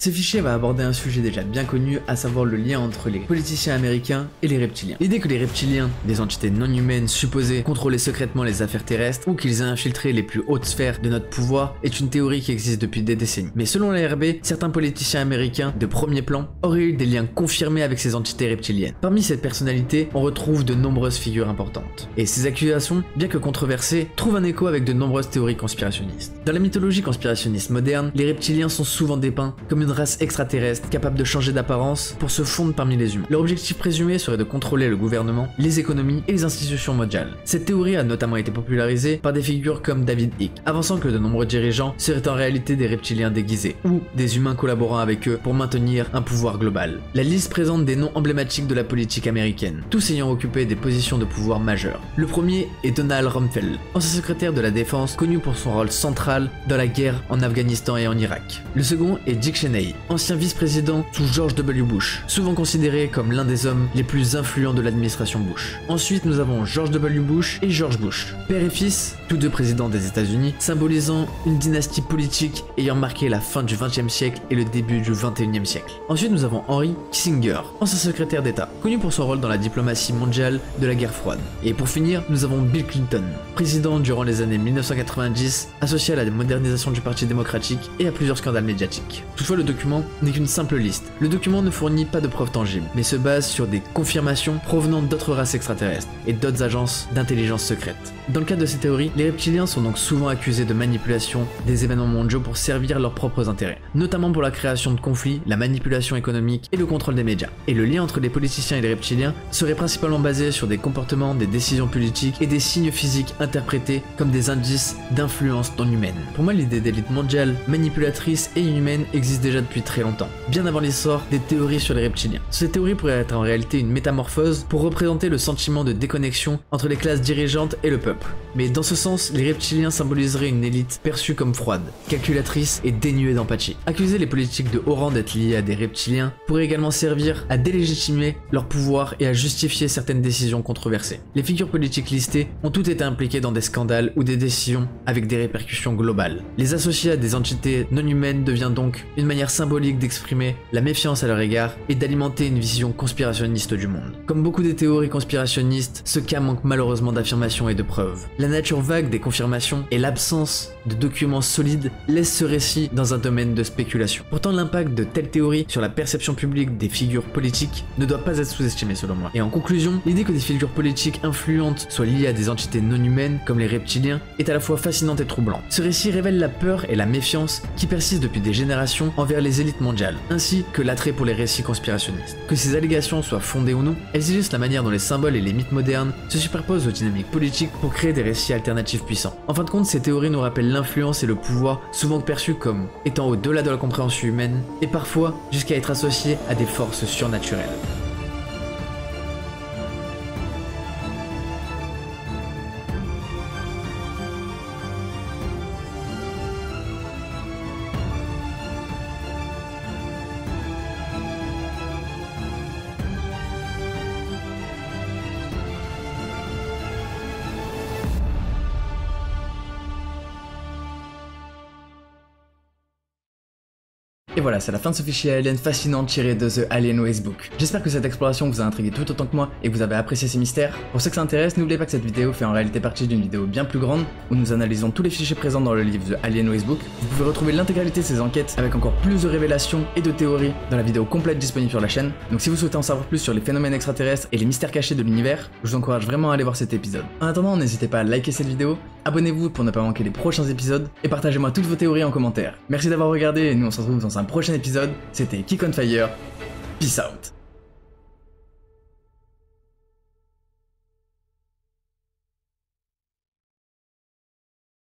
Ce fichier va aborder un sujet déjà bien connu, à savoir le lien entre les politiciens américains et les reptiliens. L'idée que les reptiliens, des entités non humaines supposées contrôler secrètement les affaires terrestres ou qu'ils aient infiltré les plus hautes sphères de notre pouvoir est une théorie qui existe depuis des décennies. Mais selon la RB, certains politiciens américains de premier plan auraient eu des liens confirmés avec ces entités reptiliennes. Parmi ces personnalités, on retrouve de nombreuses figures importantes. Et ces accusations, bien que controversées, trouvent un écho avec de nombreuses théories conspirationnistes. Dans la mythologie conspirationniste moderne, les reptiliens sont souvent dépeints comme une race extraterrestre capable de changer d'apparence pour se fondre parmi les humains. Leur objectif présumé serait de contrôler le gouvernement, les économies et les institutions mondiales. Cette théorie a notamment été popularisée par des figures comme David Icke, avançant que de nombreux dirigeants seraient en réalité des reptiliens déguisés, ou des humains collaborant avec eux pour maintenir un pouvoir global. La liste présente des noms emblématiques de la politique américaine, tous ayant occupé des positions de pouvoir majeures. Le premier est Donald Rumsfeld, ancien secrétaire de la défense connu pour son rôle central dans la guerre en Afghanistan et en Irak. Le second est Dick Cheney, ancien vice-président sous George W. Bush, souvent considéré comme l'un des hommes les plus influents de l'administration Bush. Ensuite, nous avons George W. Bush et George Bush, père et fils, tous deux présidents des États-Unis, symbolisant une dynastie politique ayant marqué la fin du XXe siècle et le début du XXIe siècle. Ensuite, nous avons Henry Kissinger, ancien secrétaire d'État, connu pour son rôle dans la diplomatie mondiale de la guerre froide. Et pour finir, nous avons Bill Clinton, président durant les années 1990, associé à la modernisation du Parti démocratique et à plusieurs scandales médiatiques. Toutefois, le document n'est qu'une simple liste. Le document ne fournit pas de preuves tangibles, mais se base sur des confirmations provenant d'autres races extraterrestres et d'autres agences d'intelligence secrète. Dans le cadre de ces théories, les reptiliens sont donc souvent accusés de manipulation des événements mondiaux pour servir leurs propres intérêts, notamment pour la création de conflits, la manipulation économique et le contrôle des médias. Et le lien entre les politiciens et les reptiliens serait principalement basé sur des comportements, des décisions politiques et des signes physiques interprétés comme des indices d'influence non humaine. Pour moi, l'idée d'élite mondiale, manipulatrice et inhumaine existe déjà depuis très longtemps, bien avant l'essor des théories sur les reptiliens. Ces théories pourraient être en réalité une métamorphose pour représenter le sentiment de déconnexion entre les classes dirigeantes et le peuple. Mais dans ce sens, les reptiliens symboliseraient une élite perçue comme froide, calculatrice et dénuée d'empathie. Accuser les politiques de haut rang d'être liés à des reptiliens pourrait également servir à délégitimer leur pouvoir et à justifier certaines décisions controversées. Les figures politiques listées ont toutes été impliquées dans des scandales ou des décisions avec des répercussions globales. Les associer à des entités non humaines devient donc une manière symbolique d'exprimer la méfiance à leur égard et d'alimenter une vision conspirationniste du monde. Comme beaucoup des théories conspirationnistes, ce cas manque malheureusement d'affirmations et de preuves. La nature vague des confirmations et l'absence de documents solides laissent ce récit dans un domaine de spéculation. Pourtant, l'impact de telles théories sur la perception publique des figures politiques ne doit pas être sous-estimé selon moi. Et en conclusion, l'idée que des figures politiques influentes soient liées à des entités non humaines comme les reptiliens est à la fois fascinante et troublante. Ce récit révèle la peur et la méfiance qui persistent depuis des générations envers les élites mondiales, ainsi que l'attrait pour les récits conspirationnistes. Que ces allégations soient fondées ou non, elles illustrent la manière dont les symboles et les mythes modernes se superposent aux dynamiques politiques pour créer des récits alternatifs puissants. En fin de compte, ces théories nous rappellent l'influence et le pouvoir souvent perçus comme étant au-delà de la compréhension humaine et parfois jusqu'à être associés à des forces surnaturelles. Et voilà, c'est la fin de ce fichier alien fascinant tiré de The Alienways Book. J'espère que cette exploration vous a intrigué tout autant que moi et que vous avez apprécié ces mystères. Pour ceux que ça intéresse, n'oubliez pas que cette vidéo fait en réalité partie d'une vidéo bien plus grande où nous analysons tous les fichiers présents dans le livre The Alienways Book. Vous pouvez retrouver l'intégralité de ces enquêtes avec encore plus de révélations et de théories dans la vidéo complète disponible sur la chaîne. Donc si vous souhaitez en savoir plus sur les phénomènes extraterrestres et les mystères cachés de l'univers, je vous encourage vraiment à aller voir cet épisode. En attendant, n'hésitez pas à liker cette vidéo, abonnez-vous pour ne pas manquer les prochains épisodes et partagez-moi toutes vos théories en commentaire. Merci d'avoir regardé et nous on se retrouve dans un prochain épisode. C'était Kick on Fire, peace out.